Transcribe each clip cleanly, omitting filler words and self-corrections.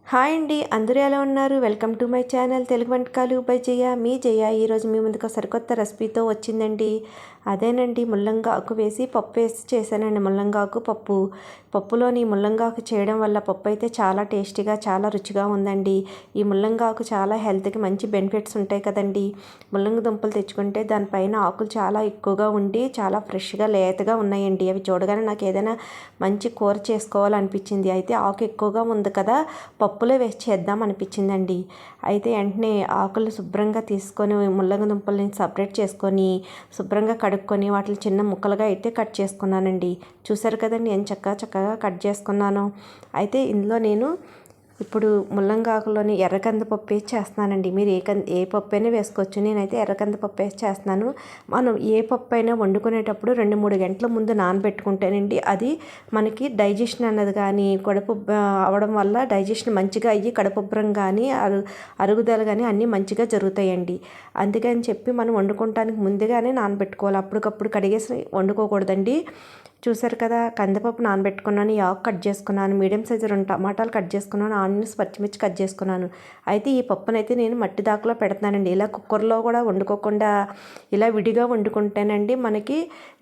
Hi అండి, అందరూ ఎలా ఉన్నారు? Welcome to my channel Telugu వంటకాలు బై జయ. మీ జయ ఈరోజు మీ ముందుకు సరికొత్త రెసిపీతో వచ్చిందండి. అదేనండి, ముల్లంగాకు వేసి పప్పు వేసి చేశానండి. ముల్లంగాకు పప్పు. పప్పులోని ముల్లంగాకు చేయడం వల్ల పప్పు అయితే చాలా టేస్టీగా చాలా రుచిగా ఉందండి. ఈ ముల్లంగాకు చాలా హెల్త్కి మంచి బెనిఫిట్స్ ఉంటాయి కదండి. ముల్లంగి దుంపలు తెచ్చుకుంటే దానిపైన ఆకులు చాలా ఎక్కువగా ఉండి చాలా ఫ్రెష్గా లేతగా ఉన్నాయండి. అవి చూడగానే నాకు ఏదైనా మంచి కూర చేసుకోవాలనిపించింది. అయితే ఆకు ఎక్కువగా ఉంది కదా, పప్పులో వేసి చేద్దాం అనిపించిందండి. అయితే వెంటనే ఆకులు శుభ్రంగా తీసుకొని ముల్లంగి దుంపల్ని సపరేట్ చేసుకొని శుభ్రంగా కడుక్కొని వాటిని చిన్న ముక్కలుగా అయితే కట్ చేసుకున్నానండి. చూసారు కదండి ఎంత చక్కగా కట్ చేసుకున్నాను. అయితే ఇందులో నేను ఇప్పుడు ముల్లంగాకులోని ఎర్రకంది పప్పు వేసి చేస్తున్నానండి. మీరు ఏ పప్పు అయినా వేసుకోవచ్చు. నేనైతే ఎర్రకంది పప్పు వేసి చేస్తున్నాను. మనం ఏ పప్పు అయినా వండుకునేటప్పుడు 2-3 గంటల ముందు నానబెట్టుకుంటేనండి అది మనకి డైజెషన్ అన్నది కానీ కడుపు అవడం వల్ల డైజెషన్ మంచిగా అయ్యి కడుపుబ్బరం కానీ అరుగుదల కానీ అన్నీ మంచిగా జరుగుతాయండి. అందుకని చెప్పి మనం వండుకోవటానికి ముందుగానే నానబెట్టుకోవాలి. అప్పటికప్పుడు కడిగేసి వండుకోకూడదండి. చూసారు కదా, కందిపప్పు నానబెట్టుకున్నాను, ఆకు కట్ చేసుకున్నాను, మీడియం సైజు 2 టమాటాలు కట్ చేసుకున్నాను, ఆనియన్స్ పచ్చిమిర్చి కట్ చేసుకున్నాను. అయితే ఈ పప్పునైతే నేను మట్టి దాకలో పెడుతున్నానండి. ఇలా కుక్కర్లో కూడా వండుకోకుండా ఇలా విడిగా వండుకుంటేనండి మనకి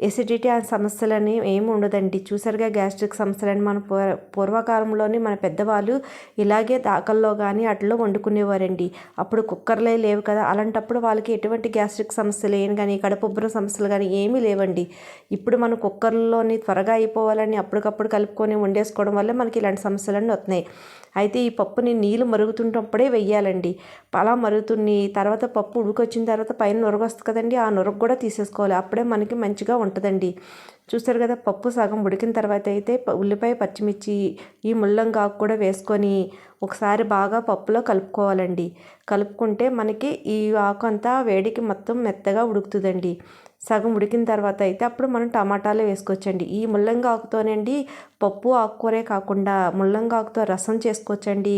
ఎసిడిటీ సమస్యలని ఏమి ఉండదండి. చూసారుగా, గ్యాస్ట్రిక్ సమస్యలని మన పూర్వకాలంలోని మన పెద్దవాళ్ళు ఇలాగే దాకల్లో కానీ అట్లా వండుకునేవారండి. అప్పుడు కుక్కర్లే లేవు కదా, అలాంటప్పుడు వాళ్ళకి ఎటువంటి గ్యాస్ట్రిక్ సమస్యలు ఏం కానీ కడుపుబ్బరం సమస్యలు కానీ ఏమీ లేవండి. ఇప్పుడు మన కుక్కర్లో త్వరగా అయిపోవాలని అప్పటికప్పుడు కలుపుకొని వండేసుకోవడం వల్ల మనకి ఇలాంటి సమస్యలన్నీ వస్తున్నాయి. అయితే ఈ పప్పుని నీళ్ళు మరుగుతుంటప్పుడే వెయ్యాలండి. అలా మరుగుతుని తర్వాత పప్పు ఉడికొచ్చిన తర్వాత పైన నురగ వస్తుంది కదండి, ఆ నురగ కూడా తీసేసుకోవాలి. అప్పుడే మనకి మంచిగా ఉంటుందండి. చూస్తారు కదా, పప్పు సగం ఉడికిన తర్వాత అయితే ఉల్లిపాయ పచ్చిమిర్చి ఈ ముల్లంగాకు కూడా వేసుకొని ఒకసారి బాగా పప్పులో కలుపుకోవాలండి. కలుపుకుంటే మనకి ఈ ఆకు అంతా వేడికి మొత్తం మెత్తగా ఉడుకుతుందండి. సగం ఉడికిన తర్వాత అయితే అప్పుడు మనం టమాటాలు వేసుకోవచ్చండి. ఈ ముల్లంగాకుతోనండి పప్పు ఆకుకూరే కాకుండా ముల్లంగాకుతో రసం చేసుకోవచ్చండి.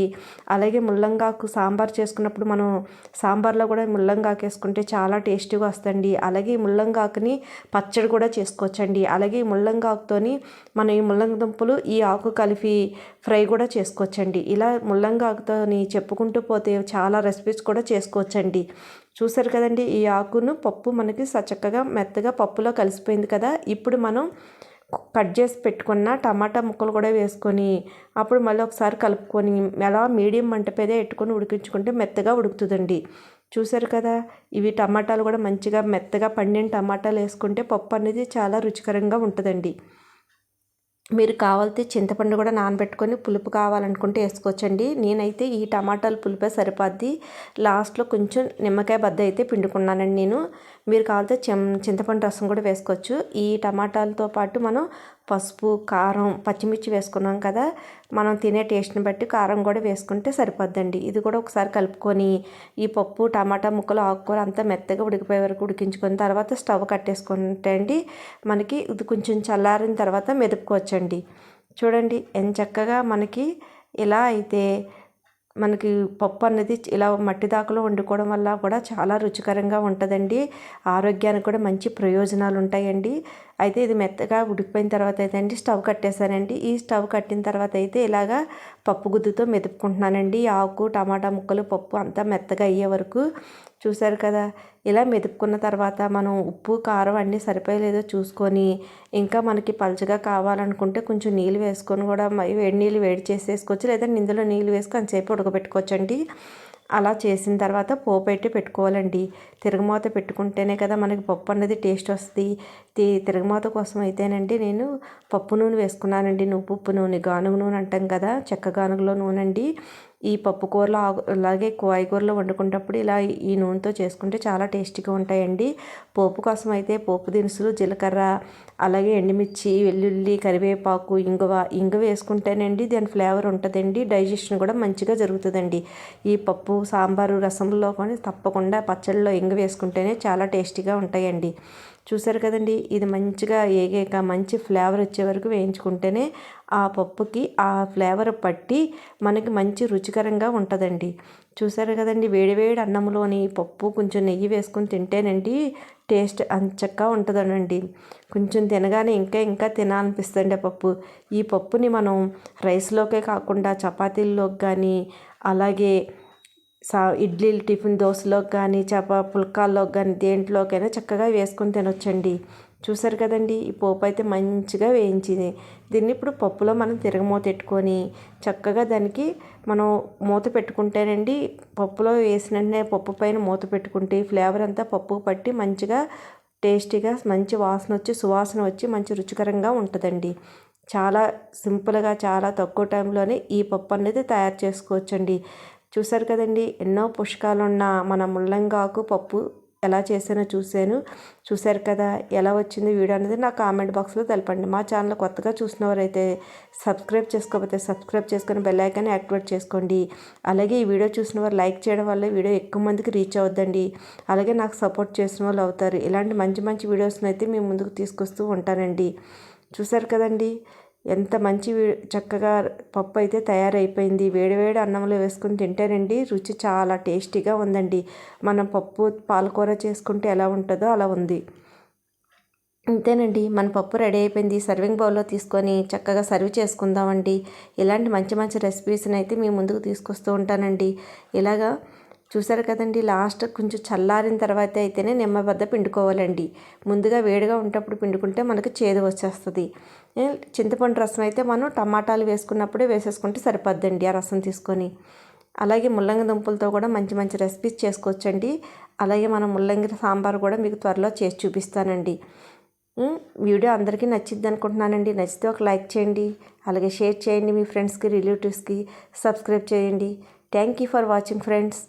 అలాగే ముల్లంగాకు సాంబార్ చేసుకున్నప్పుడు మనం సాంబార్లో కూడా ముల్లంగాకు వేసుకుంటే చాలా టేస్టీగా వస్తుంది. అలాగే ఈ ముల్లంగాకుని పచ్చడి కూడా చేసుకోవచ్చండి. అలాగే ఈ ముల్లంగాకుతోని మనం ఈ ముల్లంగి దుంపలు ఈ ఆకు కలిపి ఫ్రై కూడా చేసుకోవచ్చండి. ఇలా ముల్లంగాకుతోని చెప్పుకుంటూ పోతే చాలా రెసిపీస్ కూడా చేసుకోవచ్చండి. చూసారు కదండి, ఈ ఆకును పప్పు మనకి చక్కగా మెత్తగా పప్పులో కలిసిపోయింది కదా. ఇప్పుడు మనం కట్ చేసి పెట్టుకున్న టమాటా ముక్కలు కూడా వేసుకొని అప్పుడు మళ్ళీ ఒకసారి కలుపుకొని అలా మీడియం మంట మీద పెట్టుకొని ఉడికించుకుంటే మెత్తగా ఉడుకుతుందండి. చూసారు కదా, ఇవి టమాటాలు కూడా మంచిగా మెత్తగా పండిన టమాటాలు వేసుకుంటే పప్పు అనేది చాలా రుచికరంగా ఉంటుందండి. మీరు కావాలితే చింతపండు కూడా నానబెట్టుకొని పులుపు కావాలనుకుంటే వేసుకోవచ్చండి. నేనైతే ఈ టమాటాలు పులుపే సరిపోద్ది. లాస్ట్లో కొంచెం నిమ్మకాయ బద్ద అయితే పిండుకున్నానండి నేను. మీరు కావాలితే చింతపండు రసం కూడా వేసుకోవచ్చు. ఈ టమాటాలతో పాటు మనం పసుపు, కారం, పచ్చిమిర్చి వేసుకున్నాం కదా, మనం తినే టేస్ట్ని బట్టి కారం కూడా వేసుకుంటే సరిపోద్దండి. ఇది కూడా ఒకసారి కలుపుకొని ఈ పప్పు టమాటా ముక్కలు ఆకుకూర అంతా మెత్తగా ఉడికిపోయే వరకు ఉడికించుకొని తర్వాత స్టవ్ కట్టేసుకుంటే అండి మనకి ఇది కొంచెం చల్లారిన తర్వాత మెదుపుకోవచ్చండి. చూడండి ఎంత చక్కగా మనకి ఇలా అయితే మనకి పప్పు అన్నది ఇలా మట్టి దాకలో వండుకోవడం వల్ల కూడా చాలా రుచికరంగా ఉంటుందండి. ఆరోగ్యానికి కూడా మంచి ప్రయోజనాలు ఉంటాయండి. అయితే ఇది మెత్తగా ఉడికిపోయిన తర్వాత అయితే అండి స్టవ్ కట్టేశానండి. ఈ స్టవ్ కట్టిన తర్వాత అయితే ఇలాగా పప్పు గుద్దుతో మెదుపుకుంటున్నానండి. ఆకు టమాటా ముక్కలు పప్పు అంతా మెత్తగా అయ్యే వరకు. చూసారు కదా, ఇలా మెదుపుకున్న తర్వాత మనం ఉప్పు కారం అన్నీ సరిపోయలేదో చూసుకొని ఇంకా మనకి పలుచగా కావాలనుకుంటే కొంచెం నీళ్ళు వేసుకొని కూడా వేడి నీళ్ళు వేడి చేసేసుకోవచ్చు, లేదంటే ఇందులో నీళ్ళు వేసుకొని అంతసేపు ఉడకబెట్టుకోవచ్చండి. అలా చేసిన తర్వాత పోపు అయితే పెట్టుకోవాలండి. తిరగమాత పెట్టుకుంటేనే కదా మనకి పప్పు అన్నది టేస్ట్ వస్తుంది. తిరగమాత కోసం అయితేనండి నేను పప్పు నూనె వేసుకున్నానండి. నువ్వుప్పు నూనె, గానుగ నూనె అంటాం కదా, చెక్క గానుగలో నూనె అండి. ఈ పప్పు కూరలో అలాగే కాయగూరలో వండుకునేటప్పుడు ఇలా ఈ నూనెతో చేసుకుంటే చాలా టేస్టీగా ఉంటాయండి. పోపు కోసం అయితే పోపు దినుసులు, జీలకర్ర, అలాగే ఎండుమిర్చి, వెల్లుల్లి, కరివేపాకు, ఇంగువ వేసుకుంటేనండి దాని ఫ్లేవర్ ఉంటుందండి. డైజెషన్ కూడా మంచిగా జరుగుతుందండి. ఈ పప్పు సాంబారు రసంలో కానీ తప్పకుండా పచ్చళ్ళలో ఇంగువ వేసుకుంటేనే చాలా టేస్టీగా ఉంటాయండి. చూసారు కదండి, ఇది మంచిగా ఏగాక మంచి ఫ్లేవర్ వచ్చే వరకు వేయించుకుంటేనే ఆ పప్పుకి ఆ ఫ్లేవర్ పట్టి మనకి మంచి రుచికరంగా ఉంటుందండి. చూసారు కదండి, వేడివేడి అన్నంలోని పప్పు కొంచెం నెయ్యి వేసుకొని తింటేనండి టేస్ట్ అంచక్కా ఉంటుందనండి. కొంచెం తినగానే ఇంకా ఇంకా తినాలనిపిస్తుంది ఆ పప్పు. ఈ పప్పుని మనం రైస్లోకే కాకుండా చపాతీల్లోకి కానీ, అలాగే ఇడ్లీలు టిఫిన్ దోశలోకి కానీ, పుల్కాల్లోకి కానీ, దేంట్లోకైనా చక్కగా వేసుకొని తినొచ్చండి. చూసారు కదండి, ఈ పోపు అయితే మంచిగా వేయించింది. దీన్ని ఇప్పుడు పప్పులో మనం తిరగమూత పెట్టుకొని చక్కగా దానికి మనం మూత పెట్టుకుంటేనండి, పప్పులో వేసిన వెంటనే పప్పు పైన మూత పెట్టుకుంటే ఫ్లేవర్ అంతా పప్పు పట్టి మంచిగా టేస్టీగా మంచి వాసన వచ్చి సువాసన వచ్చి మంచి రుచికరంగా ఉంటుందండి. చాలా సింపుల్గా చాలా తక్కువ టైంలోనే ఈ పప్పు అనేది తయారు చేసుకోవచ్చండి. చూసారు కదండి, ఎన్నో పోషకాలున్న మన ముల్లంగాకు పప్పు ఎలా చేసానో చూశారు కదా. ఎలా వచ్చింది వీడియో అనేది నా కామెంట్ బాక్స్లో తెలపండి. మా ఛానల్ కొత్తగా చూసినవారైతే సబ్స్క్రైబ్ చేసుకోకపోతే సబ్స్క్రైబ్ చేసుకొని బెల్ ఐకాన్ యాక్టివేట్ చేసుకోండి. అలాగే ఈ వీడియో చూసిన వారు లైక్ చేయడం వల్ల వీడియో ఎక్కువ మందికి రీచ్ అవుద్దండి. అలాగే నాకు సపోర్ట్ చేసిన వాళ్ళు అవుతారు. ఇలాంటి మంచి మంచి వీడియోస్ని అయితే మేము ముందుకు తీసుకొస్తూ ఉంటానండి. చూసారు కదండి, ఎంత మంచి చక్కగా పప్పు అయితే తయారైపోయింది. వేడివేడి అన్నంలో వేసుకుని తింటేనండి రుచి చాలా టేస్టీగా ఉందండి. మనం పప్పు పాలకూర చేసుకుంటే ఎలా ఉంటుందో అలా ఉంది. అంతేనండి, మన పప్పు రెడీ అయిపోయింది. సర్వింగ్ బౌల్లో తీసుకొని చక్కగా సర్వ్ చేసుకుందామండి. ఇలాంటి మంచి మంచి రెసిపీస్ని అయితే మీ ముందుకు తీసుకొస్తూ ఉంటానండి. ఇలాగా చూసారు కదండి, లాస్ట్ కొంచెం చల్లారిన తర్వాత అయితేనే నిమ్మబద్ద పిండుకోవాలండి. ముందుగా వేడిగా ఉన్నప్పుడు పిండుకుంటే మనకి చేదు వచ్చేస్తుంది. చింతపండు రసం అయితే మనం టమాటాలు వేసుకున్నప్పుడే వేసేసుకుంటే సరిపోద్దండి ఆ రసం తీసుకొని. అలాగే ముల్లంగి దుంపలతో కూడా మంచి మంచి రెసిపీస్ చేసుకోవచ్చండి. అలాగే మనం ముల్లంగి సాంబార్ కూడా మీకు త్వరలో చేసి చూపిస్తానండి. వీడియో అందరికీ నచ్చిద్ది అనుకుంటున్నానండి. నచ్చితే ఒక లైక్ చేయండి, అలాగే షేర్ చేయండి మీ ఫ్రెండ్స్కి రిలేటివ్స్కి, సబ్స్క్రైబ్ చేయండి. Thank you for watching friends.